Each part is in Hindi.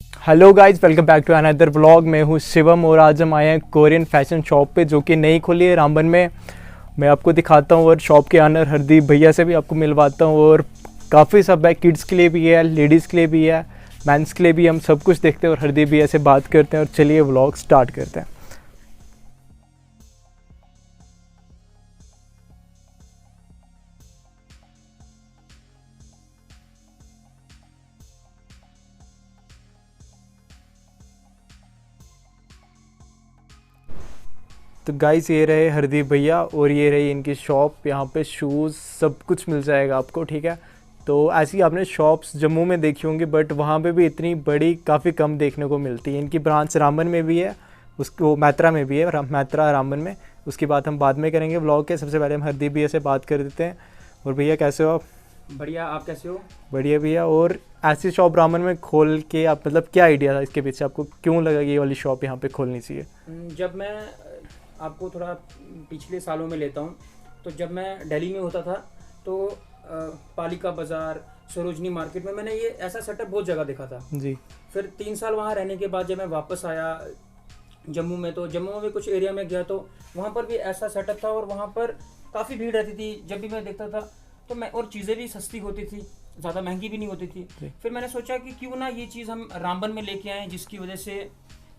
Hello guys, welcome back to another vlog. मैं हूँ शिवम और आज हम आए हैं कोरियन फैशन शॉप पे जो कि नई खुली है रामबन में। मैं आपको दिखाता हूँ और शॉप के ऑनर हरदीप भैया से भी आपको मिलवाता हूँ। और काफ़ी सब है, किड्स के लिए भी है, लेडीज़ के लिए भी है, मेंस के लिए भी। हम सब कुछ देखते हैं और हरदीप भैया से बात करते हैं और चलिए व्लॉग स्टार्ट करते हैं। तो गाइस, ये रहे हरदीप भैया और ये रही इनकी शॉप। यहाँ पे शूज़ सब कुछ मिल जाएगा आपको, ठीक है। तो ऐसी आपने शॉप्स जम्मू में देखी होंगी बट वहाँ पे भी इतनी बड़ी काफ़ी कम देखने को मिलती है। इनकी ब्रांच रामबन में भी है, उसको मैत्रा में भी है, मैत्रा रामबन में। उसकी बात हम बाद में करेंगे व्लॉग के। सबसे पहले हम हरदीप भैया से बात कर देते हैं। और भैया कैसे हो आप? बढ़िया। आप कैसे हो? बढ़िया भैया। और ऐसी शॉप रामबन में खोल के आप, मतलब क्या आइडिया था इसके पीछे? आपको क्यों लगा कि ये वाली शॉप यहाँ पे खोलनी चाहिए? जब मैं आपको थोड़ा पिछले सालों में लेता हूँ, तो जब मैं दिल्ली में होता था तो पालिका बाज़ार, सरोजनी मार्केट में मैंने ये ऐसा सेटअप बहुत जगह देखा था। जी। फिर 3 साल वहाँ रहने के बाद जब मैं वापस आया जम्मू में, तो जम्मू में भी कुछ एरिया में गया तो वहाँ पर भी ऐसा सेटअप था और वहाँ पर काफ़ी भीड़ रहती थी। जब भी मैं देखता था तो मैं, और चीज़ें भी सस्ती होती थी, ज़्यादा महंगी भी नहीं होती थी। फिर मैंने सोचा कि क्यों ना ये चीज़ हम रामबन में लेके आएँ, जिसकी वजह से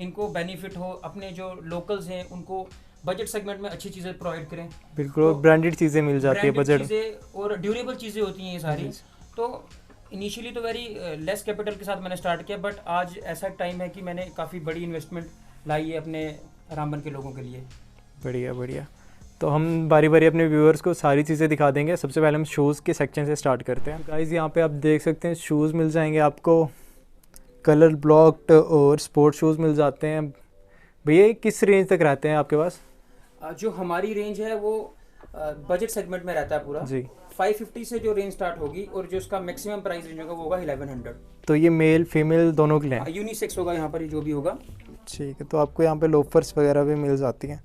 इनको बेनिफिट हो, अपने जो लोकल्स हैं उनको बजट सेगमेंट में अच्छी चीज़ें प्रोवाइड करें। बिल्कुल। तो और ब्रांडेड चीज़ें मिल जाती है ब्रांडेड बजट। चीज़ें और ड्यूरेबल चीज़ें होती हैं ये सारी। तो इनिशियली तो वेरी लेस कैपिटल के साथ मैंने स्टार्ट किया, बट आज ऐसा टाइम है कि मैंने काफ़ी बड़ी इन्वेस्टमेंट लाई है अपने रामबन के लोगों के लिए। बढ़िया बढ़िया। तो हम बारी बारी अपने व्यूअर्स को सारी चीज़ें दिखा देंगे। सबसे पहले हम शूज़ के सेक्शन से स्टार्ट करते हैं। गाइस, यहाँ पे आप देख सकते हैं शूज़ मिल जाएंगे आपको, कलर ब्लॉक्ड और स्पोर्ट शूज़ मिल जाते हैं। भैया ये किस रेंज तक रहते हैं आपके पास? जो हमारी रेंज है वो बजट सेगमेंट में रहता है पूरा जी। 550 से जो रेंज स्टार्ट होगी, और जो उसका मैक्सिमम प्राइस रेंज होगा वो होगा 1100। तो ये मेल फीमेल दोनों के लिए हैं? यूनिसेक्स होगा यहाँ पर, ये जो भी होगा। ठीक है। तो आपको यहाँ पे लोफर्स वगैरह भी मिल जाती हैं।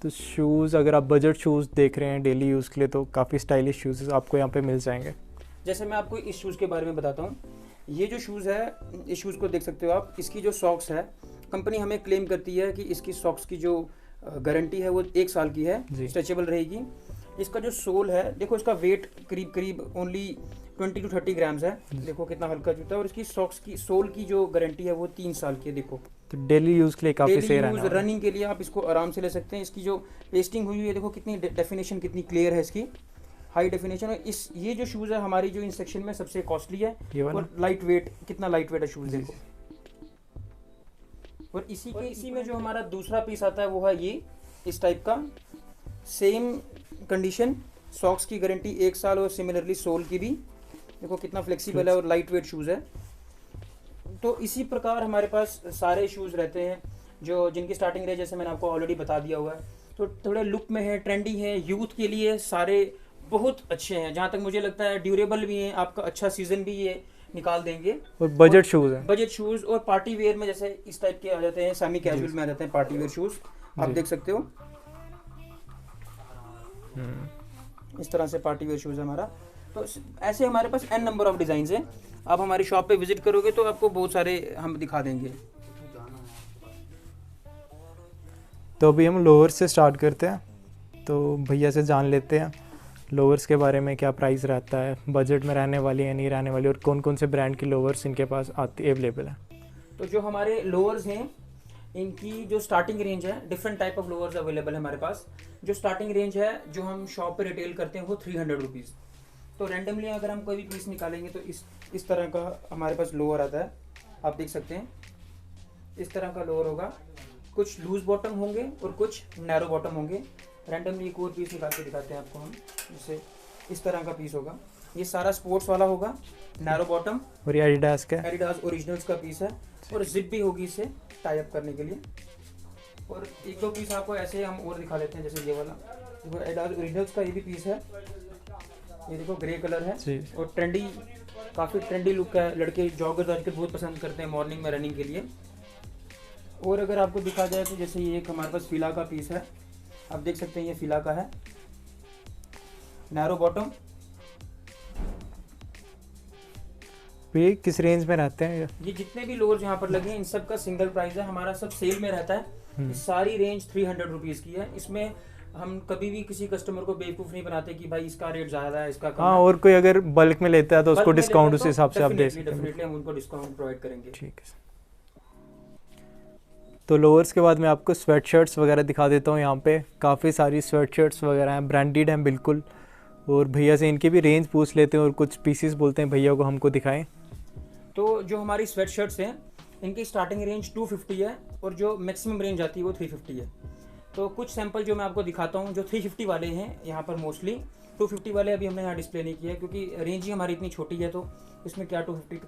तो शूज़, अगर आप बजट शूज़ देख रहे हैं डेली यूज़ के लिए, तो काफ़ी स्टाइलिश शूज़ आपको यहाँ पे मिल जाएंगे। जैसे मैं आपको इस शूज़ के बारे में बताता हूँ। ये जो शूज़ है, इस शूज़ को देख सकते हो आप। इसकी जो सॉक्स है, कंपनी हमें क्लेम करती है कि इसकी सॉक्स की जो गारंटी है वो 1 साल की है, स्ट्रेचेबल रहेगी। इसका जो सोल है, देखो इसका वेट करीब करीब ओनली 20 to 30 ग्राम्स है। देखो कितना हल्का जूता है। और इसकी सॉक्स की सोल की जो गारंटी है वो 3 साल की है। देखो, तो डेली यूज़ के लिए काफ़ी सही डेली रहने यूज वाला है। रनिंग के लिए आप इसको आराम से ले सकते हैं। इसकी जो पेस्टिंग हुई है, देखो कितनी डेफिनेशन, कितनी क्लियर है इसकी, हाई डेफिनेशन। और इस ये जो शूज़ है हमारी जो इन सेक्शन में सबसे कॉस्टली है। ये वाला? और लाइट वेट, कितना लाइट वेट है शूज़, देखो। और इसी में जो हमारा दूसरा पीस आता है वो है ये, इस टाइप का सेम कंडीशन, सॉक्स की गारंटी 1 साल, और सिमिलरली सोल की भी। देखो कितना फ्लेक्सिबल है और लाइट वेट शूज़ है। तो इसी प्रकार हमारे पास सारे शूज़ रहते हैं जो जिनकी स्टार्टिंग रेंज जैसे मैंने आपको ऑलरेडी बता दिया हुआ है। तो थोड़े लुक में है, ट्रेंडी है, यूथ के लिए सारे बहुत अच्छे हैं। जहाँ तक मुझे लगता है ड्यूरेबल भी हैं, आपका अच्छा सीजन भी ये निकाल देंगे। और बजट शूज़ है। बजट शूज़ और पार्टी वेयर में जैसे इस टाइप के आ जाते हैं, सेमी कैजुअल में आ जाते हैं पार्टी वेयर शूज़, आप देख सकते हो। इस तरह से पार्टी वेयर शूज़ है हमारा। तो ऐसे हमारे पास n नंबर ऑफ डिज़ाइन हैं। आप हमारी शॉप पे विजिट करोगे तो आपको बहुत सारे हम दिखा देंगे। तो अभी हम लोअर्स से स्टार्ट करते हैं। तो भैया से जान लेते हैं लोअर्स के बारे में, क्या प्राइस रहता है, बजट में रहने वाली है नहीं रहने वाली, और कौन कौन से ब्रांड की लोअर्स इनके पास आती अवेलेबल है। तो जो हमारे लोअर्स हैं, इनकी जो स्टार्टिंग रेंज है, different type of lowers available है हमारे पास। जो स्टार्टिंग रेंज है जो हम शॉप पे रिटेल करते हैं वो 300 रुपीज़। तो रैंडमली अगर हम कोई भी पीस निकालेंगे तो इस तरह का हमारे पास लोअर आता है, आप देख सकते हैं। इस तरह का लोअर होगा, कुछ लूज बॉटम होंगे और कुछ नैरो बॉटम होंगे। रैंडमली एक और पीस निकाल के दिखाते हैं आपको हम, जैसे इस तरह का पीस होगा। ये सारा स्पोर्ट्स वाला होगा, नैरो बॉटम। और ये एडिडास का है? एडिडास ओरिजिनल्स का पीस है, और जिप भी होगी इसे टाई अप करने के लिए। और एक दो पीस आपको ऐसे हम और दिखा लेते हैं, जैसे ये वाला देखो, एडिडास ओरिजिनल्स का ये भी पीस है। ये देखो ग्रे कलर है जी। और ट्रेंडी, काफ़ी ट्रेंडी लुक है। लड़के जॉगर्स आजकल बहुत पसंद करते हैं मॉर्निंग में रनिंग के लिए। और अगर आपको दिखा जाए तो जैसे ये एक हमारे पास फीला का पीस है, आप देख सकते हैं, ये फीला का है, नैरो बॉटम। ये किस रेंज में रहते हैं ये जितने भी लोअर्स यहाँ पर लगे हैं इन सब का सिंगल प्राइस है, हमारा सब सेल में रहता है। ये सारी रेंज 300 रुपीज़ की है। इसमें हम कभी भी किसी कस्टमर को बेवकूफ़ नहीं बनाते कि भाई इसका रेट ज़्यादा है, इसका कम हाँ, है। और कोई अगर बल्क में लेता है तो उसको बल्क में डिस्काउंट लेते उस तो हिसाब से आप दे सकते हैं। डेफिनेटली हम उनको डिस्काउंट प्रोवाइड करेंगे। ठीक है। तो लोअर्स के बाद मैं आपको स्वेट शर्ट्स वगैरह दिखा देता हूँ। यहाँ पे काफ़ी सारी स्वेट शर्ट्स वगैरह हैं, ब्रांडेड हैं बिल्कुल। और भैया से इनकी भी रेंज पूछ लेते हैं और कुछ पीसेस बोलते हैं भैया को हमको दिखाएं। तो जो हमारी स्वेट शर्ट्स हैं इनकी स्टार्टिंग रेंज 250 है और जो मैक्सिमम रेंज आती है वो 350 है। तो कुछ सैंपल जो मैं आपको दिखाता हूँ जो 350 वाले हैं यहाँ पर मोस्टली। 250 वाले अभी हमने यहाँ डिस्प्ले नहीं किया है क्योंकि रेंज ही हमारी इतनी छोटी है, तो इसमें क्या 250।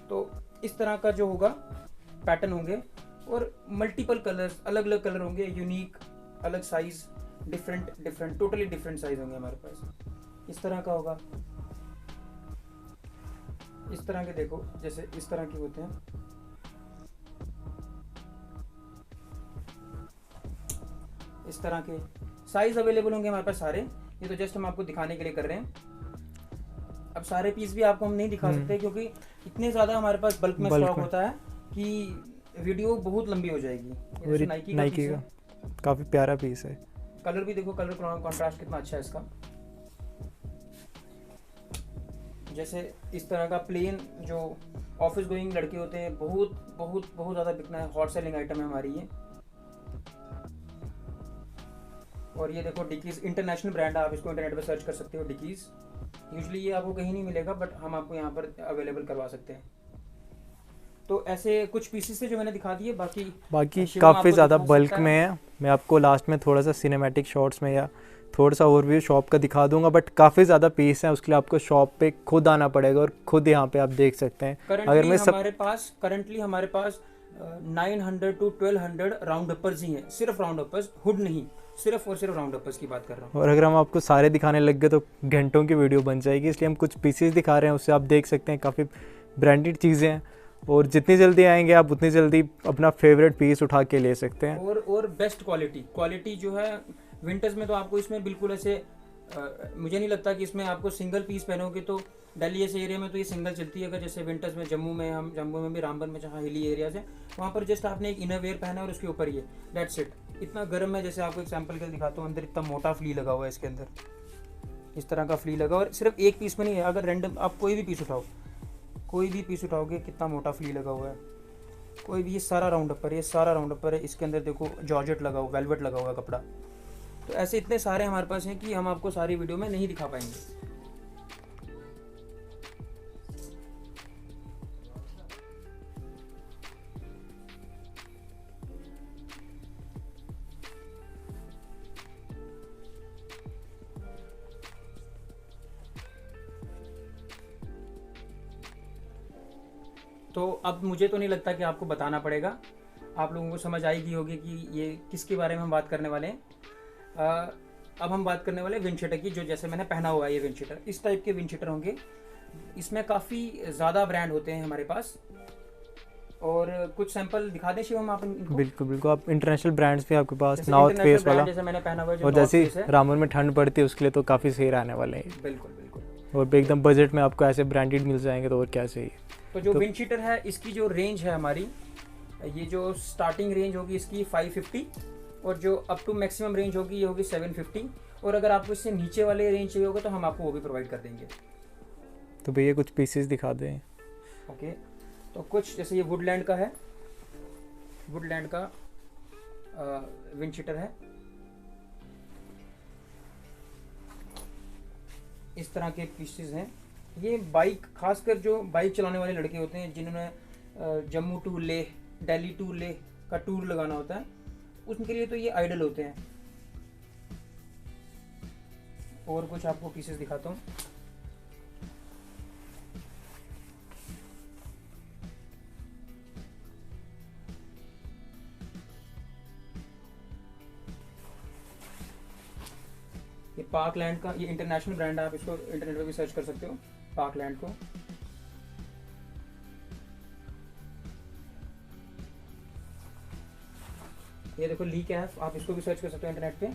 तो इस तरह का जो होगा पैटर्न होंगे और मल्टीपल कलर्स, अलग अलग कलर होंगे, यूनिक, अलग size, different totally different size होंगे हमारे पास। इस तरह का होगा, इस तरह के देखो, जैसे इस तरह के होते हैं। इस तरह के साइज अवेलेबल होंगे हमारे पास सारे। ये तो जस्ट हम आपको दिखाने के लिए कर रहे हैं। अब सारे पीस भी आपको हम नहीं दिखा सकते क्योंकि इतने ज़्यादा हमारे पास बल्क में स्टॉक होता है कि वीडियो बहुत लंबी हो जाएगी। नाइकी का काफ़ी प्यारा पीस है। कलर भी देखो, कलर कॉन्ट्रास्ट कितना अच्छा है इसका। जैसे इस तरह का प्लेन जो ऑफिस गोइंग लड़के होते हैं, बहुत बहुत बहुत ज़्यादा बिकना है, हॉट सेलिंग आइटम है हमारी ये। और ये देखो डिकीज, इंटरनेशनल ब्रांड है, आप इसको इंटरनेट पे सर्च कर सकते हो डिकीज। यूजुअली ये आपको कहीं नहीं मिलेगा बट हम आपको यहाँ पर अवेलेबल करवा सकते हैं। तो ऐसे कुछ पीसेस थे जो मैंने दिखा दिए, बाकी काफ़ी ज़्यादा बल्क में है। मैं आपको लास्ट में थोड़ा सा सिनेमैटिक शॉट्स में या थोड़ा सा ओवरव्यू शॉप का दिखा दूंगा, बट काफ़ी ज़्यादा पीस है, उसके लिए आपको शॉप पे खुद आना पड़ेगा और खुद यहाँ पे आप देख सकते हैं। अगर मैं करंटली हमारे पास 900 to 1200 राउंड अपर्स ही हैं, सिर्फ राउंड अपर्स, हुड नहीं, सिर्फ और सिर्फ राउंड अपर्स की बात कर रहा हूँ। और अगर हम आपको सारे दिखाने लग गए तो घंटों की वीडियो बन जाएगी, इसलिए हम कुछ पीसेस दिखा रहे हैं, उससे आप देख सकते हैं काफ़ी ब्रांडेड चीज़ें हैं। और जितनी जल्दी आएंगे आप उतनी जल्दी अपना फेवरेट पीस उठा के ले सकते हैं। और बेस्ट क्वालिटी जो है विंटर्स में तो आपको इसमें बिल्कुल ऐसे मुझे नहीं लगता कि इसमें आपको सिंगल पीस पहनोगे तो दिल्ली ऐसे एरिया में तो ये सिंगल चलती है। अगर जैसे विंटर्स में जम्मू में भी, रामबन में जहाँ हिली एरियाज है, वहाँ पर जस्ट आपने एक इनर वेयर पहना और उसके ऊपर ये दैट्स इट। इतना गर्म है, जैसे आपको एक सैंपल के दिखाता हूँ, अंदर इतना मोटा फ्ली लगा हुआ है इसके अंदर, इस तरह का फ्ली लगा। और सिर्फ एक पीस में नहीं है, अगर रैंडम आप कोई भी पीस उठाओगे कितना मोटा फ्ली लगा हुआ है। कोई भी, ये सारा राउंड अपर है, इसके अंदर देखो जॉर्जेट लगा हुआ, वेलवेट लगा हुआ कपड़ा। तो ऐसे इतने सारे हमारे पास हैं कि हम आपको सारी वीडियो में नहीं दिखा पाएंगे। तो अब मुझे तो नहीं लगता कि आपको बताना पड़ेगा, आप लोगों को समझ आई गई होगी कि ये किसके बारे में हम बात करने वाले हैं। अब हम बात करने वाले हैं विंड शीटर की, जो जैसे मैंने पहना हुआ है ये विंड शीटर, इस टाइप के विंड शीटर होंगे। इसमें काफ़ी ज़्यादा ब्रांड होते हैं हमारे पास, और कुछ सैंपल दिखा दें शिवम आप इनको। बिल्कुल आप इंटरनेशनल ब्रांड्स भी आपके पास, नॉर्थ फेस वाला जैसे मैंने पहना हुआ है, और जैसे रामबन में ठंड पड़ती है उसके लिए तो काफ़ी सही रहने वाले हैं। बिल्कुल और एकदम बजट में आपको ऐसे ब्रांडेड मिल जाएंगे तो और क्या चाहिए। तो जो विंड शीटर है इसकी जो रेंज है हमारी, ये जो स्टार्टिंग रेंज होगी इसकी 550 और जो अप टू मैक्सिमम रेंज होगी ये होगी 750। और अगर आपको इससे नीचे वाले रेंज चाहिए होगा तो हम आपको वो भी प्रोवाइड कर देंगे। तो भैया कुछ पीसेस दिखा दें। ओके, तो कुछ जैसे ये वुडलैंड का है, वुडलैंड का विंड शीटर है। इस तरह के पीसेस हैं। ये बाइक, खासकर जो बाइक चलाने वाले लड़के होते हैं जिन्होंने जम्मू टू लेह, दिल्ली टू लेह का टूर लगाना होता है, उनके लिए तो ये आइडल होते हैं। और कुछ आपको पीसेस दिखाता हूँ। ये पार्कलैंड का, ये इंटरनेशनल ब्रांड है, आप इसको इंटरनेट पे भी सर्च कर सकते हो पार्कलैंड को। ये देखो ली कैफ, आप इसको भी सर्च कर सकते हो इंटरनेट पे।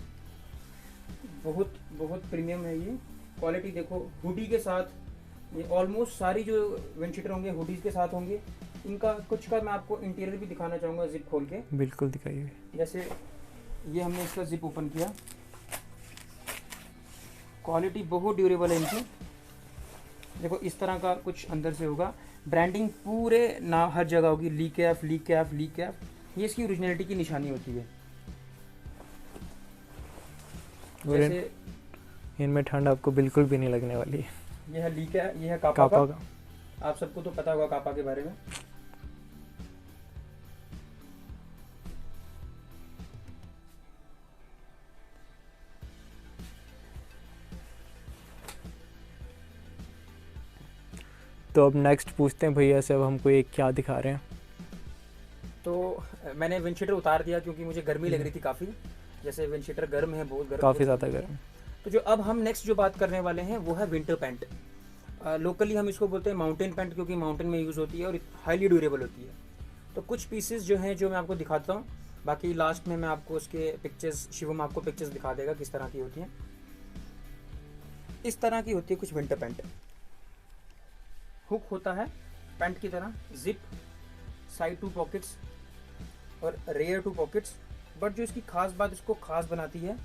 बहुत बहुत प्रीमियम है ये, क्वालिटी देखो, हुडी के साथ ये ऑलमोस्ट सारी जो विंडशीटर होंगे हुडीज के साथ होंगे। इनका कुछ का मैं आपको इंटीरियर भी दिखाना चाहूँगा जिप खोल के। बिल्कुल दिखाइए। जैसे ये हमने इसका जिप ओपन किया, क्वालिटी बहुत ड्यूरेबल है इनकी। देखो इस तरह का कुछ अंदर से होगा, ब्रांडिंग पूरे ना हर जगह होगी, ली कैफ ली कैफ ली कैफ, ये इसकी ओरिजिनलिटी की निशानी होती है। और जैसे इनमें ठंड आपको बिल्कुल भी नहीं लगने वाली है। ये है ली कैफ, ये है कापा कापा का। का। आप सबको तो पता होगा कापा के बारे में। तो अब नेक्स्ट पूछते हैं भैया से, अब हमको ये क्या दिखा रहे हैं। तो मैंने विंडशीटर उतार दिया क्योंकि मुझे गर्मी लग रही थी काफ़ी। जैसे विंडशीटर गर्म है, बहुत गर्म, काफ़ी ज़्यादा गर्म। तो जो अब हम नेक्स्ट जो बात करने वाले हैं वो है विंटर पैंट। लोकली हम इसको बोलते हैं माउंटेन पैंट, क्योंकि माउंटेन में यूज़ होती है और हाईली ड्यूरेबल होती है। तो कुछ पीसेस जो हैं जो मैं आपको दिखाता हूँ, बाकी लास्ट में मैं आपको उसके पिक्चर्स, शिवम आपको पिक्चर्स दिखा देगा किस तरह की होती हैं। इस तरह की होती है कुछ विंटर पैंट। हुक होता है पैंट की तरह, जिप, साइड 2 पॉकेट्स और रेयर 2 पॉकेट्स। बट जो इसकी खास बात इसको खास बनाती है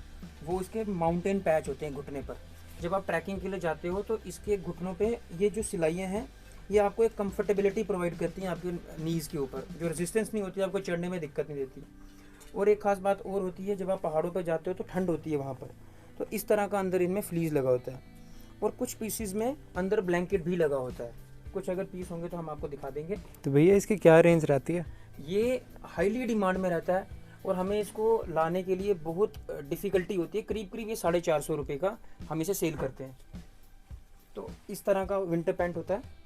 वो इसके माउंटेन पैच होते हैं घुटने पर। जब आप ट्रैकिंग के लिए जाते हो तो इसके घुटनों पे ये जो सिलाइयाँ हैं ये आपको एक कंफर्टेबिलिटी प्रोवाइड करती हैं आपके नीज़ के ऊपर, जो रेजिस्टेंस नहीं होती, आपको चढ़ने में दिक्कत नहीं देती। और एक खास बात और होती है, जब आप पहाड़ों पर जाते हो तो ठंड होती है वहाँ पर, तो इस तरह का अंदर इनमें फ्लीज लगा होता है। और कुछ पीसीज में अंदर ब्लैंकेट भी लगा होता है। कुछ अगर पीस होंगे तो हम आपको दिखा देंगे। तो भैया इसकी क्या रेंज रहती है? ये हाईली डिमांड में रहता है और हमें इसको लाने के लिए बहुत डिफ़िकल्टी होती है। करीब करीब ये 450 रुपये का हम इसे सेल करते हैं। तो इस तरह का विंटर पैंट होता है।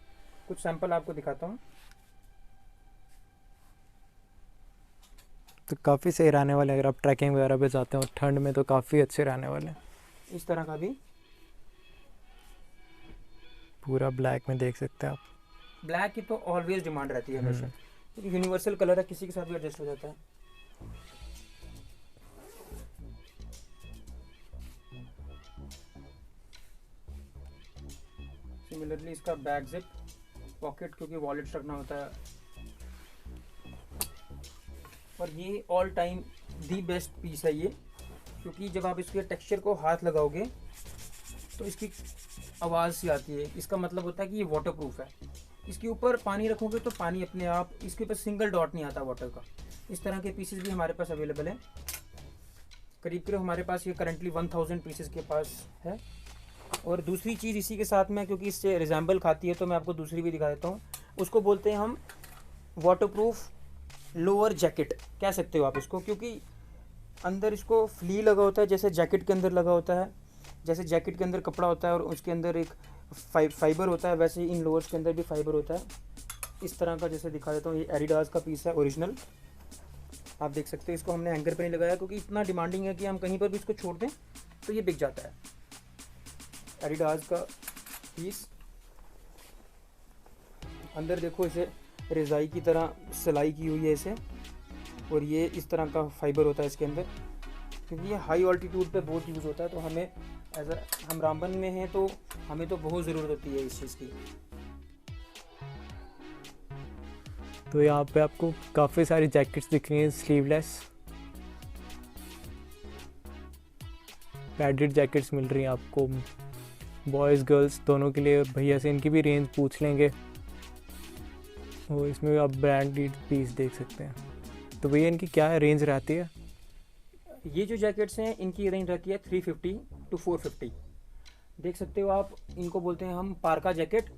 कुछ सैंपल आपको दिखाता हूँ। तो काफ़ी सही रहने वाले, अगर आप ट्रैकिंग वगैरह पे जाते हो ठंड में तो काफ़ी अच्छे रहने वाले हैं। इस तरह का भी पूरा ब्लैक में देख सकते हैं आप। ब्लैक की तो ऑलवेज डिमांड रहती है हमेशा, क्योंकि यूनिवर्सल कलर है, किसी के साथ भी एडजस्ट हो जाता है। सिमिलरली इसका बैक जिप, पॉकेट, क्योंकि वॉलेट रखना होता है। और ये all time the best piece है ये, क्योंकि जब आप इसके टेक्सचर को हाथ लगाओगे तो इसकी आवाज़ सी आती है। इसका मतलब होता है कि ये वाटर प्रूफ है। इसके ऊपर पानी रखोगे तो पानी अपने आप, इसके ऊपर सिंगल डॉट नहीं आता वाटर का। इस तरह के पीसेस भी हमारे पास अवेलेबल हैं। करीब करीब हमारे पास ये करंटली 1000 पीसेस के पास है। और दूसरी चीज़ इसी के साथ में, क्योंकि इससे रिजेंबल खाती है तो मैं आपको दूसरी भी दिखा देता हूँ। उसको बोलते हैं हम वाटर प्रूफ लोअर जैकेट कह सकते हो आप इसको, क्योंकि अंदर इसको फ्ली लगा होता है, जैसे जैकेट के अंदर लगा होता है। जैसे जैकेट के अंदर कपड़ा होता है और उसके अंदर एक फाइबर होता है, वैसे ही इन लोअर्स के अंदर भी फाइबर होता है। इस तरह का जैसे दिखा देता हूँ, ये एडिडास का पीस है ओरिजिनल। आप देख सकते हैं, इसको हमने हैंगर पे नहीं लगाया क्योंकि इतना डिमांडिंग है कि हम कहीं पर भी इसको छोड़ दें तो ये बिक जाता है। एडिडास का पीस, अंदर देखो इसे रज़ाई की तरह सिलाई की हुई है इसे। और ये इस तरह का फाइबर होता है इसके अंदर, क्योंकि ये हाई ऑल्टीट्यूड पे बहुत यूज़ होता है। तो हमें हम रामबन में हैं तो हमें तो बहुत ज़रूरत होती है इस चीज़ की। तो यहाँ पे आपको काफ़ी सारी जैकेट्स दिख रही हैं स्लीवलेस, पैडेड जैकेट्स मिल रही हैं आपको बॉयज़ गर्ल्स दोनों के लिए। भैया से इनकी भी रेंज पूछ लेंगे। और इसमें भी आप ब्रांडेड पीस देख सकते हैं। तो भैया इनकी क्या रेंज रहती है? ये जो जैकेट्स हैं इनकी रेंज रहती है 350 to 450। देख सकते हो आप, इनको बोलते हैं हम पार्का जैकेट,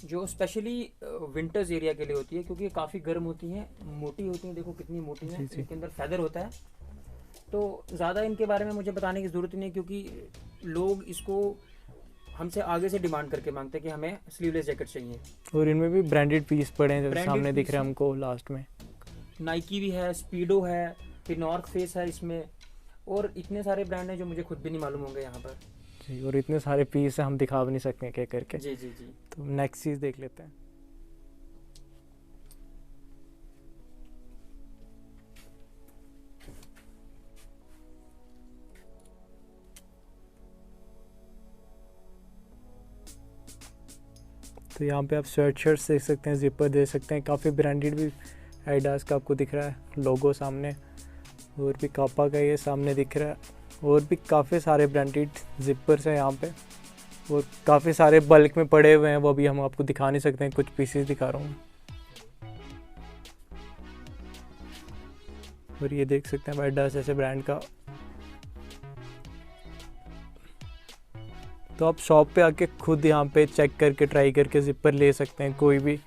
जो स्पेशली विंटर्स एरिया के लिए होती है, क्योंकि ये काफ़ी गर्म होती हैं, मोटी होती हैं। देखो कितनी मोटी हैं, इनके अंदर फैदर होता है। तो ज़्यादा इनके बारे में मुझे बताने की ज़रूरत नहीं है, क्योंकि लोग इसको हमसे आगे से डिमांड करके मांगते हैं कि हमें स्लीवलेस जैकेट चाहिए। और इनमें भी ब्रांडेड पीस पड़े हैं, जैसे सामने दिख रहे हैं पीस हमको लास्ट में। नाइकी भी है, स्पीडो है, फिर नॉर्थ फेस है इसमें, और इतने सारे ब्रांड हैं जो मुझे खुद भी नहीं मालूम होंगे यहाँ पर जी। और इतने सारे पीस हम दिखा भी नहीं सकते क्या करके। जी जी जी। तो नेक्स्ट चीज़ देख लेते हैं। तो यहाँ पे आप स्वेट शर्ट्स देख सकते हैं, जिपर देख सकते हैं, काफ़ी ब्रांडेड भी एडिडास का आपको दिख रहा है लोगो सामने, और भी कापा का ये सामने दिख रहा है, और भी काफ़ी सारे ब्रांडेड जिपर्स हैं यहाँ पे, और काफ़ी सारे बल्क में पड़े हुए हैं, वो अभी हम आपको दिखा नहीं सकते हैं, कुछ पीसेस दिखा रहा हूँ। और ये देख सकते हैं एडिडास ऐसे ब्रांड का। तो आप शॉप पे आके खुद यहाँ पे चेक करके ट्राई करके जिपर ले सकते हैं कोई भी।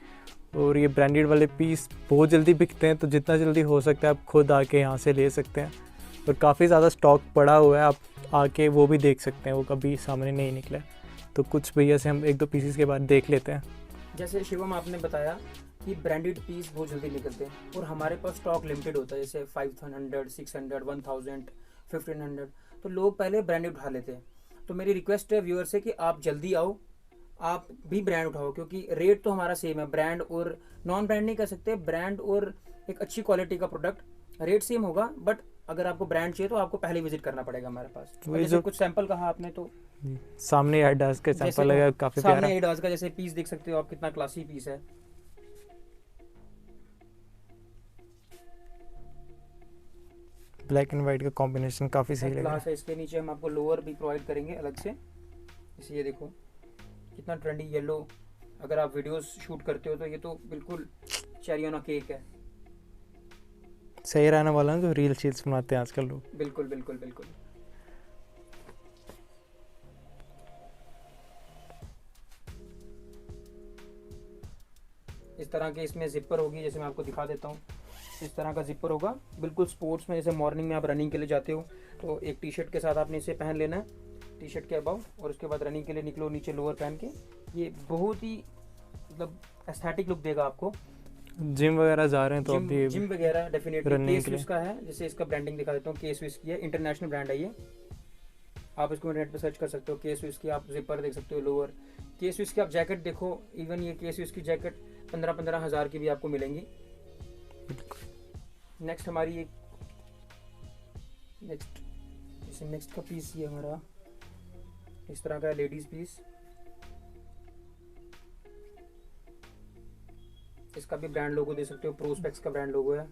और ये ब्रांडेड वाले पीस बहुत जल्दी बिकते हैं, तो जितना जल्दी हो सकता है आप खुद आके यहाँ से ले सकते हैं। और काफ़ी ज़्यादा स्टॉक पड़ा हुआ है, आप आके वो भी देख सकते हैं, वो कभी सामने नहीं निकला है। तो कुछ भैया से हम 1-2 पीसेस के बाद देख लेते हैं। जैसे शिवम आपने बताया कि ब्रांडेड पीस बहुत जल्दी निकलते हैं और हमारे पास स्टॉक लिमिटेड होता है, जैसे 500, 600, 1000, 1500, तो लोग पहले ब्रांडेड उठा लेते हैं। तो मेरी रिक्वेस्ट है व्यूअर से कि आप जल्दी आओ, आप भी ब्रांड उठाओ, क्योंकि रेट तो हमारा सेम है। ब्रांड और नॉन ब्रांड नहीं कर सकते, ब्रांड और एक अच्छी क्वालिटी का प्रोडक्ट रेट सेम होगा, बट अगर आपको ब्रांड चाहिए तो आपको पहले विजिट करना पड़ेगा हमारे पास। जैसे कुछ सैंपल कहा आपने, तो सामने एडिडास के सैंपल लगा, काफ़ी प्यारा। सामने एडिडास का जैसे पीस देख सकते हो आप, कितना क्लासी पीस है। ब्लैक एंड वाइट का कॉम्बिनेशन काफ़ी सही लग रहा है। इसके नीचे हम आपको लोअर भी प्रोवाइड करेंगे अलग से। इसे ये देखो कितना ट्रेंडी येलो, अगर आप वीडियोस शूट करते हो तो ये तो बिल्कुल चेरी ऑन अ केक है। सही रहने वाला है, जो रील शील्स बनाते हैं आजकल लोग। बिल्कुल बिल्कुल बिल्कुल। इस तरह के इसमें जिपर होगी, जैसे मैं आपको दिखा देता हूँ। इस तरह का जिपर होगा, बिल्कुल स्पोर्ट्स में, जैसे मॉर्निंग में आप रनिंग के लिए जाते हो तो एक टी शर्ट के साथ आपने इसे पहन लेना है, टी शर्ट के अबाव, और उसके बाद रनिंग के लिए निकलो नीचे लोअर पहन के। ये बहुत ही मतलब एस्थेटिक लुक देगा आपको। जिम वगैरह जा रहे हैं तो अभी जिम वगैरह डेफिनेटली। केस का है, जैसे इसका ब्रांडिंग दिखा देता हूँ, केस विस की है, इंटरनेशनल ब्रांड है ये। आप इसको नेट पे सर्च कर सकते हो, केस विस की। आप जिपर देख सकते हो, लोअर केस विस की। आप जैकेट देखो, इवन ये केस विस की जैकेट 15-15 हज़ार की भी आपको मिलेंगी। नेक्स्ट हमारी एक नेक्स्ट का पीस ये हमारा इस तरह का लेडीज पीस। इसका भी ब्रांड लोगो दे सकते हो, प्रोस्पेक्स का ब्रांड लोगो है।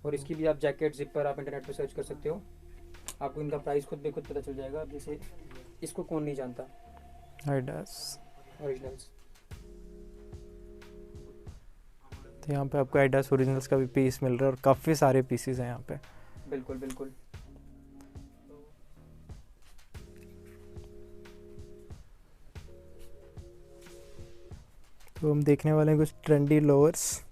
और इसकी भी आप जैकेट जिपर आप इंटरनेट पे सर्च कर सकते हो, आपको इनका प्राइस खुद बेखुद पता चल जाएगा। जैसे इसको कौन नहीं जानता, एडिडास ओरिजिनल्स। तो यहाँ पे आपको एडिडास ओरिजिनल्स का भी पीस मिल रहा है, और काफ़ी सारे पीसेस हैं यहाँ पे। बिल्कुल बिल्कुल। तो हम देखने वाले हैं कुछ ट्रेंडी लोअर्स।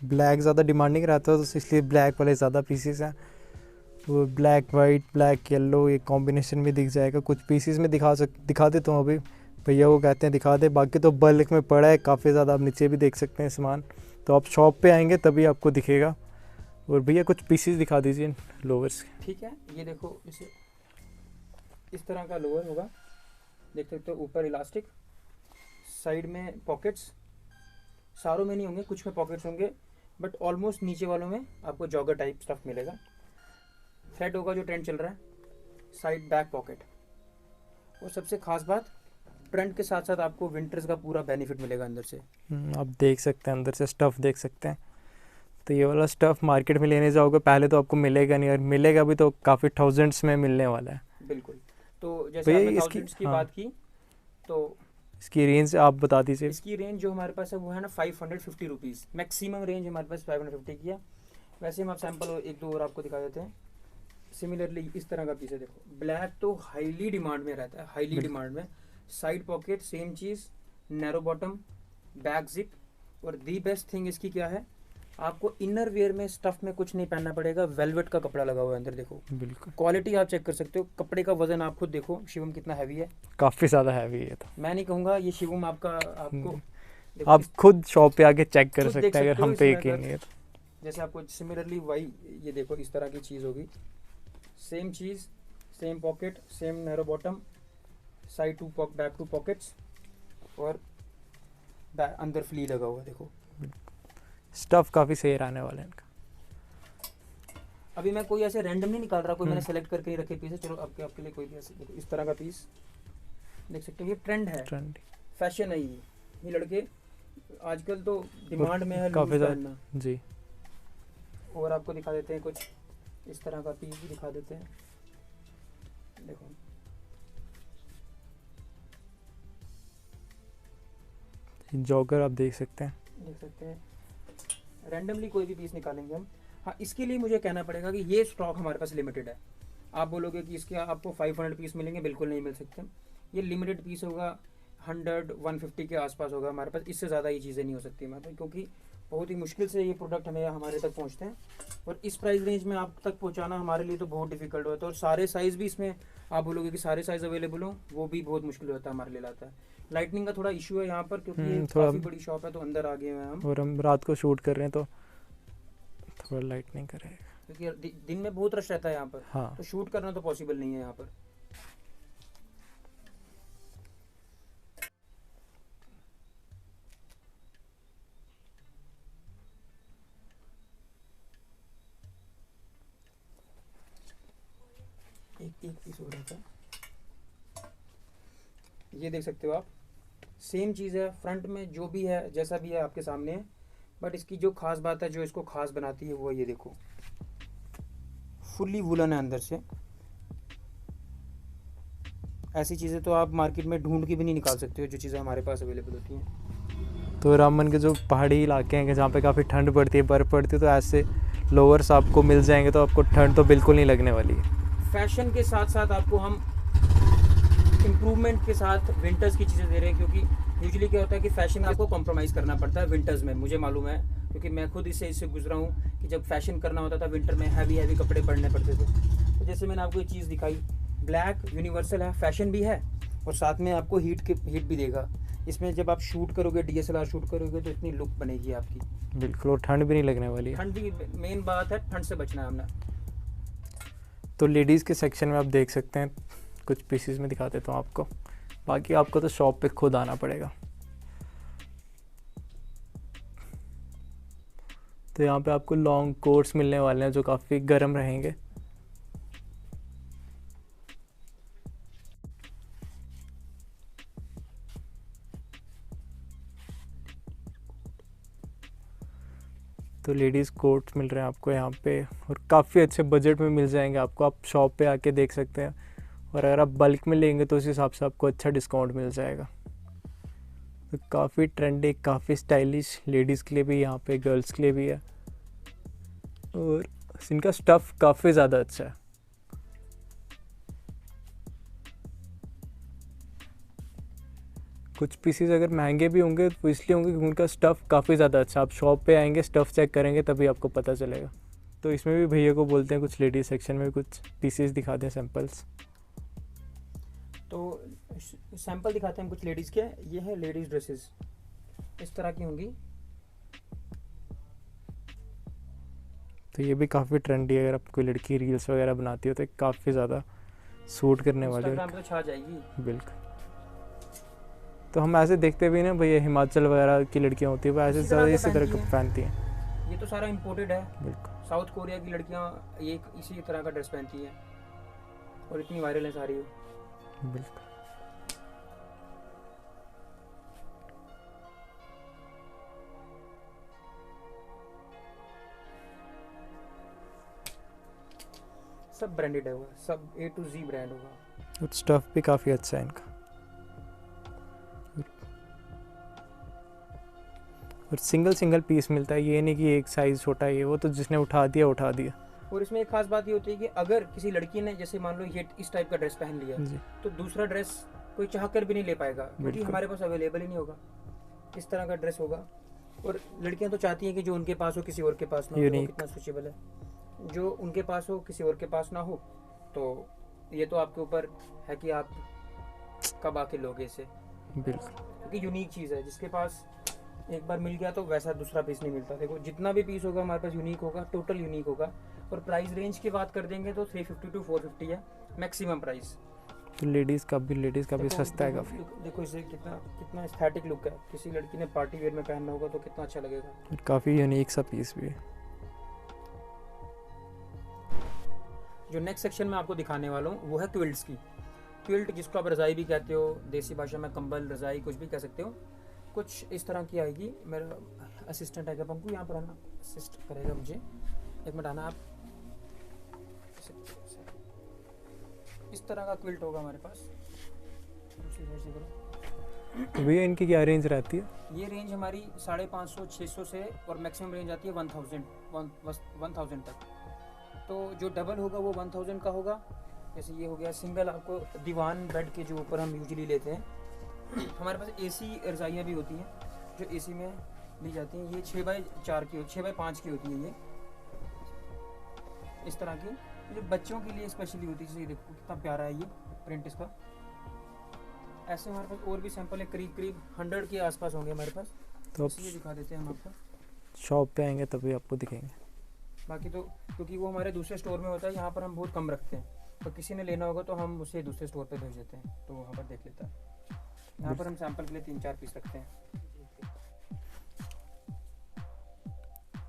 ब्लैक ज़्यादा डिमांडिंग रहता है, तो इसलिए ब्लैक वाले ज़्यादा पीसेस हैं। वो ब्लैक वाइट, ब्लैक येलो, ये कॉम्बिनेशन में दिख जाएगा। कुछ पीसेस में दिखा देता हूँ अभी, भैया वो कहते हैं दिखा दे, बाकी तो बल्क में पड़ा है काफ़ी ज़्यादा। आप नीचे भी देख सकते हैं सामान, तो आप शॉप पे आएंगे तभी आपको दिखेगा। और भैया कुछ पीसेस दिखा दीजिए लोअर्स के। ठीक है, ये देखो, इसे इस तरह का लोअर होगा, देख सकते हो। ऊपर इलास्टिक, साइड में पॉकेट्स, सारों में नहीं होंगे, कुछ में पॉकेट्स होंगे, बट ऑलमोस्ट नीचे वालों में आपको जॉगर टाइप स्टफ मिलेगा। थ्रेड होगा जो ट्रेंड चल रहा है, साइड बैक पॉकेट। और सबसे खास बात, ट्रेंड के साथ साथ आपको विंटर्स का पूरा बेनिफिट मिलेगा अंदर से। आप देख सकते हैं अंदर से स्टफ़ देख सकते हैं। तो ये वाला स्टफ़ मार्केट में लेने जाओगे पहले तो आपको मिलेगा नहीं, और मिलेगा भी तो काफ़ी थाउजेंड्स में मिलने वाला है। बिल्कुल। तो जैसे आपने थाउजेंड्स की बात की, तो इसकी रेंज आप बता दीजिए। इसकी रेंज जो हमारे पास है वो है ना 550 रुपीज़, मैक्सिमम रेंज हमारे पास 550 की है। वैसे हम आप सैंपल 1-2 और आपको दिखा देते हैं। सिमिलरली इस तरह का पीस है, देखो। ब्लैक तो हाईली डिमांड में रहता है, हाईली डिमांड में। साइड पॉकेट सेम चीज़, नैरो बॉटम, बैक जिप, और दी बेस्ट थिंग इसकी क्या है, आपको इनर वेयर में स्टफ में कुछ नहीं पहनना पड़ेगा। वेलवेट का कपड़ा लगा हुआ है अंदर, देखो। बिल्कुल क्वालिटी आप चेक कर सकते हो। कपड़े का वजन आप खुद देखो शिवम कितना हैवी है, काफ़ी ज़्यादा हैवी है। तो मैं नहीं कहूँगा ये शिवम आपको आप खुद शॉप पे आके चेक कर सकते हैं अगर हम पे यकीन नहीं है तो। जैसे आपको सिमिलरली वाई, ये देखो इस तरह की चीज़ होगी, सेम चीज़, same pocket, same narrow bottom, side back two pockets, और अंदर फ्ली लगा हुआ, देखो। स्टफ़ काफ़ी सही रहने वाला है इनका। अभी मैं कोई ऐसे रैंडम नहीं निकाल रहा, कोई मैंने सेलेक्ट करके नहीं रखे पीस है। चलो आपके लिए कोई भी ऐसे देखो इस तरह का पीस देख सकते हो, ये ट्रेंड है, ट्रेंड फैशन है ये लड़के आजकल तो डिमांड में है काफ़ी लूज ज़्यादा पहनना। जी। और आपको दिखा देते हैं कुछ इस तरह का पीस भी दिखा देते हैं, देखो जॉगर आप देख सकते हैं। रैंडमली कोई भी पीस निकालेंगे हम। हाँ, इसके लिए मुझे कहना पड़ेगा कि ये स्टॉक हमारे पास लिमिटेड है। आप बोलोगे कि इसके आपको 500 पीस मिलेंगे, बिल्कुल नहीं मिल सकते। ये लिमिटेड पीस होगा, 100-150 के आसपास होगा हमारे पास, इससे ज़्यादा ये चीज़ें नहीं हो सकती हमारे पास, क्योंकि बहुत ही मुश्किल से ये प्रोडक्ट हमारे तक पहुँचते हैं। और इस प्राइस रेंज में आप तक पहुँचाना हमारे लिए तो बहुत डिफिकल्ट होता है। और सारे साइज़ भी इसमें आप बोलोगे कि सारे साइज़ अवेलेबल हो, वो भी बहुत मुश्किल होता है हमारे लिए लाता है। लाइटनिंग का थोड़ा इशू है यहाँ पर, क्योंकि ये काफ़ी बड़ी शॉप है, तो अंदर आ गए हैं हम, और हम रात को शूट कर रहे हैं तो थोड़ा लाइटनिंग करेगा, क्योंकि दिन में बहुत रश रहता है यहाँ पर। हाँ। तो शूट करना तो पॉसिबल नहीं है यहाँ पर। एक पीस हो रहा था, ये देख सकते हो आप, सेम चीज़ है। फ्रंट में जो भी है जैसा भी है आपके सामने है, बट इसकी जो खास बात है, जो इसको खास बनाती है, वो ये देखो, फुल्ली वुलन है अंदर से। ऐसी चीज़ें तो आप मार्केट में ढूंढ के भी नहीं निकाल सकते हो, जो चीज़ें हमारे पास अवेलेबल होती हैं। तो रामबन के जो पहाड़ी इलाके हैं जहाँ पे काफ़ी ठंड पड़ती है, बर्फ़ पड़ती है, तो ऐसे लोअर्स आपको मिल जाएंगे, तो आपको ठंड तो बिल्कुल नहीं लगने वाली है। फैशन के साथ साथ आपको हम इम्प्रूवमेंट के साथ विंटर्स की चीज़ें दे रहे हैं, क्योंकि यूजुअली क्या होता है कि फैशन में आपको कॉम्प्रोमाइज़ करना पड़ता है विंटर्स में, मुझे मालूम है, क्योंकि मैं खुद इससे गुजरा हूँ कि जब फैशन करना होता था विंटर में हैवी कपड़े पहनने पड़ते थे। तो जैसे मैंने आपको ये चीज़ दिखाई, ब्लैक यूनिवर्सल है, फैशन भी है, और साथ में आपको हीट भी देगा। इसमें जब आप शूट करोगे, DSLR शूट करोगे, तो इतनी लुक बनेगी आपकी, बिल्कुल, और ठंड भी नहीं लगने वाली है। ठंड भी मेन बात है, ठंड से बचना है हमने। तो लेडीज़ के सेक्शन में आप देख सकते हैं, कुछ पीसेस में दिखा देता हूँ आपको, बाकी आपको तो शॉप पे खुद आना पड़ेगा। तो यहाँ पे आपको लॉन्ग कोट्स मिलने वाले हैं जो काफ़ी गर्म रहेंगे। तो लेडीज़ कोट्स मिल रहे हैं आपको यहाँ पे, और काफ़ी अच्छे बजट में मिल जाएंगे आपको, आप शॉप पे आके देख सकते हैं। और अगर आप बल्क में लेंगे तो उस हिसाब से आपको अच्छा डिस्काउंट मिल जाएगा। तो काफ़ी ट्रेंडी, काफ़ी स्टाइलिश, लेडीज़ के लिए भी यहाँ पे, गर्ल्स के लिए भी है, और इनका स्टफ़ काफ़ी ज़्यादा अच्छा है। कुछ पीसेस अगर महंगे भी होंगे तो इसलिए होंगे क्योंकि उनका स्टफ़ काफ़ी ज़्यादा अच्छा, आप शॉप पे आएंगे, स्टफ़ चेक करेंगे, तभी आपको पता चलेगा। तो इसमें भी भैया को बोलते हैं कुछ लेडीज़ सेक्शन में कुछ पीसेस दिखा दें, सैम्पल्स। तो सैंपल दिखाते हैं कुछ लेडीज़ के। ये है लेडीज़ ड्रेसेस, इस तरह की होंगी। तो ये भी काफ़ी ट्रेंडी है, अगर आप कोई लड़की रील्स वगैरह बनाती हो तो काफ़ी ज़्यादा सूट करने वाले। इंस्टाग्राम पे तो छा जाएगी बिल्कुल। तो हम ऐसे देखते भी ना भैया, हिमाचल वगैरह की लड़कियाँ होती है वो ऐसे ज़्यादा इसी तरह का पहनती हैं। ये तो सारा इम्पोर्टेड है, बिल्कुल। साउथ कोरिया की लड़कियाँ ये इसी तरह का ड्रेस पहनती हैं, और इतनी वायरल है सारी। बिल्कुल। सब ब्रांडेड होगा, सब A to Z ब्रांड होगा। और स्टफ़ भी काफ़ी अच्छा है इनका, और सिंगल पीस मिलता है, ये नहीं कि एक साइज़ छोटा है, ये वो तो जिसने उठा दिया। और इसमें एक खास बात ये होती है कि अगर किसी लड़की ने, जैसे मान लो ये इस टाइप का ड्रेस पहन लिया, तो दूसरा ड्रेस कोई चाह कर भी नहीं ले पाएगा, क्योंकि हमारे पास अवेलेबल ही नहीं होगा। इस तरह का ड्रेस होगा, और लड़कियां तो चाहती हैं कि जो उनके पास हो किसी और के पास ना हो। कितना सूचेबल है, जो उनके पास हो किसी और के पास ना हो, तो ये तो आपके ऊपर है कि आप कब आके लोगे इसे। बिल्कुल, क्योंकि यूनिक चीज़ है, जिसके पास एक बार मिल गया तो वैसा दूसरा पीस नहीं मिलता। देखो जितना भी पीस होगा हमारे पास यूनिक होगा, टोटल यूनिक होगा। और प्राइस रेंज की बात कर देंगे तो 350 to 450 है मैक्सिमम प्राइस। तो लेडीज़ का भी सस्ता है काफ़ी। देखो इसे कितना एस्थेटिक लुक है, किसी लड़की ने पार्टी वेयर में पहनना होगा तो कितना अच्छा लगेगा। काफ़ी यूनिक सा पीस भी है। जो नेक्स्ट सेक्शन में आपको दिखाने वाला हूँ वो है क्विल्ट्स की। क्विल्ट जिसको आप रज़ाई भी कहते हो, देसी भाषा में कंबल, रज़ाई कुछ भी कह सकते हो। कुछ इस तरह की आएगी। मेरा असिस्टेंट आएगा, पंकु यहाँ पर आना, असिस्ट करेगा मुझे। एक मिनट आना आप। इस तरह का क्विल्ट होगा हमारे पास। तो भैया इनकी क्या रेंज रहती है? ये रेंज हमारी 550-600 से और मैक्सिमम रेंज आती है 1000 तक। तो जो डबल होगा वो 1000 का होगा। जैसे ये हो गया सिंगल, आपको दीवान बेड के जो ऊपर हम यूजुअली लेते हैं। हमारे पास एसी रज़ाइयाँ भी होती हैं जो एसी में ली जाती हैं। ये 6x4 की, 6x5 की होती है ये, इस तरह की, जो बच्चों के लिए स्पेशली होती है। ये देखो कितना प्यारा है ये प्रिंट इसका। ऐसे हमारे पास और भी सैंपल है, करीब 100 के आसपास होंगे हमारे पास। तो अब ये दिखा देते हैं हम आपको। शॉप पे आएंगे तभी आपको दिखेंगे। बाकी तो क्योंकि वो हमारे दूसरे स्टोर में होता है, यहाँ पर हम बहुत कम रखते हैं, तो किसी ने लेना होगा तो हम उसे दूसरे स्टोर पे भेज देते हैं, तो वहाँ पर देख लेता है। यहाँ पर हम सैंपल के लिए 3-4 पीस रखते हैं।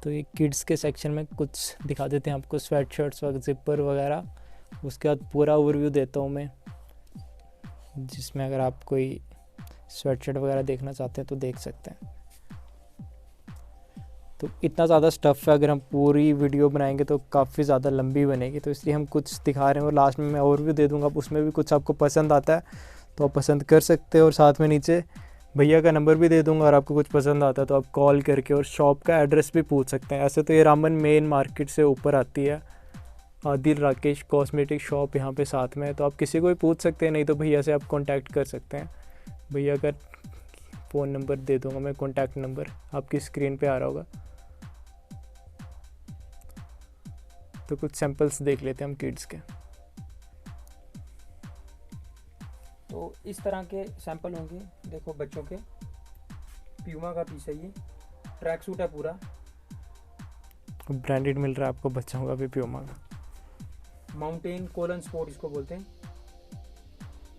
तो ये किड्स के सेक्शन में कुछ दिखा देते हैं आपको, स्वेट शर्ट्स वगैरह, जिपर वगैरह। उसके बाद पूरा ओवरव्यू देता हूँ मैं, जिसमें अगर आप कोई स्वेट शर्ट वगैरह देखना चाहते हैं तो देख सकते हैं। तो इतना ज़्यादा स्टफ़ है, अगर हम पूरी वीडियो बनाएंगे तो काफ़ी ज़्यादा लंबी बनेगी, तो इसलिए हम कुछ दिखा रहे हैं और लास्ट में मैं ओवरव्यू दे दूँगा। उसमें भी कुछ आपको पसंद आता है तो आप पसंद कर सकते हैं, और साथ में नीचे भैया का नंबर भी दे दूंगा। और आपको कुछ पसंद आता है तो आप कॉल करके और शॉप का एड्रेस भी पूछ सकते हैं। ऐसे तो ये रामबन मेन मार्केट से ऊपर आती है, आदिल राकेश कॉस्मेटिक शॉप यहाँ पे साथ में है, तो आप किसी को भी पूछ सकते हैं, नहीं तो भैया से आप कांटेक्ट कर सकते हैं। भैया का फ़ोन नंबर दे दूंगा मैं, कांटेक्ट नंबर आपकी स्क्रीन पे आ रहा होगा। तो कुछ सैंपल्स देख लेते हैं हम किड्स के। तो इस तरह के सैंपल होंगे, देखो बच्चों के। प्यूमा का पीस है ये, ट्रैक सूट है पूरा, ब्रांडेड मिल रहा है आपको बच्चों का भी प्यूमा का। माउंटेन कोलन स्पोर्ट इसको बोलते हैं।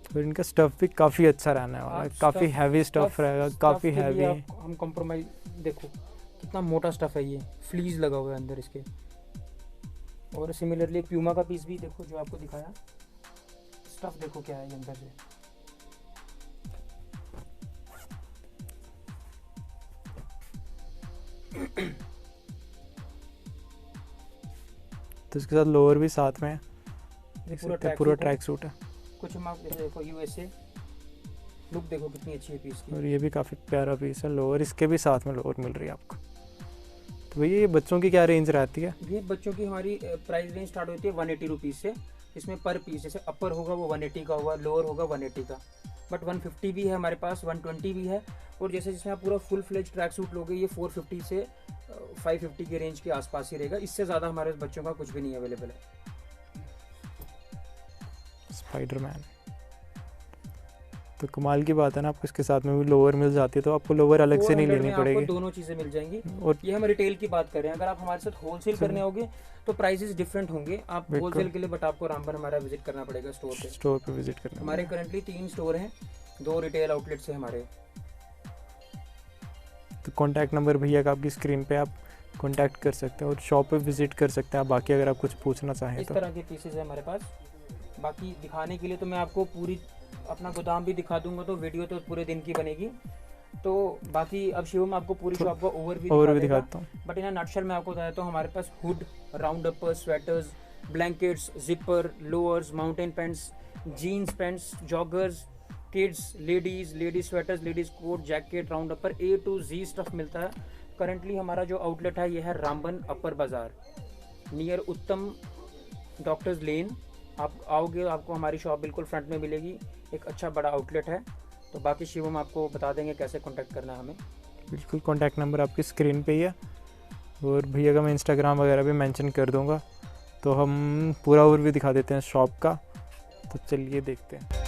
और इनका स्टफ़ भी काफ़ी अच्छा रहने वाला है, काफ़ी हैवी स्टफ़ रहेगा, काफ़ी हैवी। हम कॉम्प्रोमाइज, देखो कितना मोटा स्टफ़ है ये, फ्लीज लगा हुआ है अंदर इसके। और सिमिलरली प्यूमा का पीस भी देखो जो आपको दिखाया, स्टफ़ देखो क्या है ये अंदर से। तो इसके साथ लोअर भी साथ में है, पूरा ट्रैक सूट है। कुछ हम आप देखो यूएसए लुक देखो कितनी अच्छी है पीस की। और ये भी काफ़ी प्यारा पीस है। लोअर इसके भी साथ में लोअर मिल रही है आपको। तो भैया ये बच्चों की क्या रेंज रहती है? ये बच्चों की हमारी प्राइस रेंज स्टार्ट होती है 180 रुपीज़ से। इसमें पर पीस जैसे अपर होगा वो 180 का होगा, लोअर होगा 180 का, बट 150 भी है हमारे पास, 120 भी है। और जैसे जिसमें आप पूरा फुल फ्लेज ट्रैक सूट लोगे ये 450 से 550 के रेंज के आसपास ही रहेगा। इससे ज़्यादा हमारे बच्चों का कुछ भी नहीं अवेलेबल है। स्पाइडरमैन तो कमाल की बात है ना, आपको इसके साथ में भी लोअर मिल जाती है, तो आपको लोअर अलग से नहीं लेनी पड़ेगी। दोनों चीज़ें मिल जाएंगी। और ये हम रिटेल की बात कर रहे हैं, अगर आप हमारे साथ होलसेल करने होगे तो प्राइसेस डिफरेंट होंगे। आप होलसेल के लिए बट आपको रामबन हमारा विजिट करना पड़ेगा स्टोर पे विजिट करना। हमारे करंटली 3 स्टोर हैं, 2 रिटेल आउटलेट्स हैं हमारे। तो कॉन्टैक्ट नंबर भैया का आपकी स्क्रीन पे, आप कॉन्टैक्ट कर सकते हैं और शॉप पे विजिट कर सकते हैं। बाकी अगर आप कुछ पूछना चाहें इस तो तरह के पीसेस है हमारे पास। बाकी दिखाने के लिए तो मैं आपको पूरी अपना गोदाम भी दिखा दूंगा, तो वीडियो तो पूरे दिन की बनेगी। तो बाकी अब शिवम आपको पूरी शॉप का ओवरव्यू दिखाता हूँ, बट इन नटशेल में आपको बताया तो हमारे पास hood, round upper, sweaters, blankets, zipper, lowers, mountain pants, jeans pants, joggers, kids, ladies sweaters, ladies coat, jacket, round upper, A to Z stuff मिलता है। करंटली हमारा जो आउटलेट है ये है रामबन अपर बाज़ार, नियर उत्तम डॉक्टर्स लेन। आप आओगे आपको हमारी शॉप बिल्कुल फ्रंट में मिलेगी, एक अच्छा बड़ा आउटलेट है। तो बाकी शिवम आपको बता देंगे कैसे कांटेक्ट करना है हमें। बिल्कुल, कांटेक्ट नंबर आपकी स्क्रीन पे ही है, और भैया का मैं इंस्टाग्राम वगैरह भी मेंशन कर दूंगा। तो हम पूरा ओवरव्यू दिखा देते हैं शॉप का, तो चलिए देखते हैं।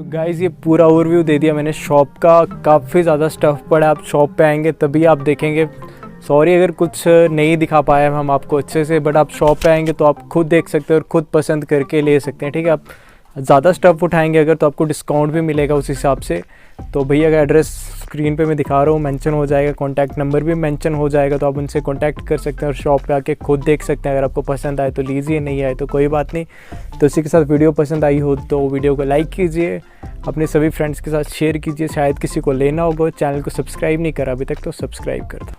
तो गाइज़ ये पूरा ओवरव्यू दे दिया मैंने शॉप का। काफ़ी ज़्यादा स्टफ़ पड़ा है, आप शॉप पे आएंगे तभी आप देखेंगे। सॉरी अगर कुछ नहीं दिखा पाए हम आपको अच्छे से, बट आप शॉप पे आएंगे तो आप खुद देख सकते हैं और खुद पसंद करके ले सकते हैं, ठीक है। आप ज़्यादा स्टफ़ उठाएंगे अगर तो आपको डिस्काउंट भी मिलेगा उस हिसाब से। तो भैया का एड्रेस स्क्रीन पे मैं दिखा रहा हूँ, मेंशन हो जाएगा, कॉन्टैक्ट नंबर भी मेंशन हो जाएगा, तो आप उनसे कॉन्टैक्ट कर सकते हैं और शॉप पे आके खुद देख सकते हैं। अगर आपको पसंद आए तो लीजिए, नहीं आए तो कोई बात नहीं। तो इसी के साथ वीडियो पसंद आई हो तो वीडियो को लाइक कीजिए, अपने सभी फ्रेंड्स के साथ शेयर कीजिए, शायद किसी को लेना होगा। चैनल को सब्सक्राइब नहीं करा अभी तक तो सब्सक्राइब कर दो।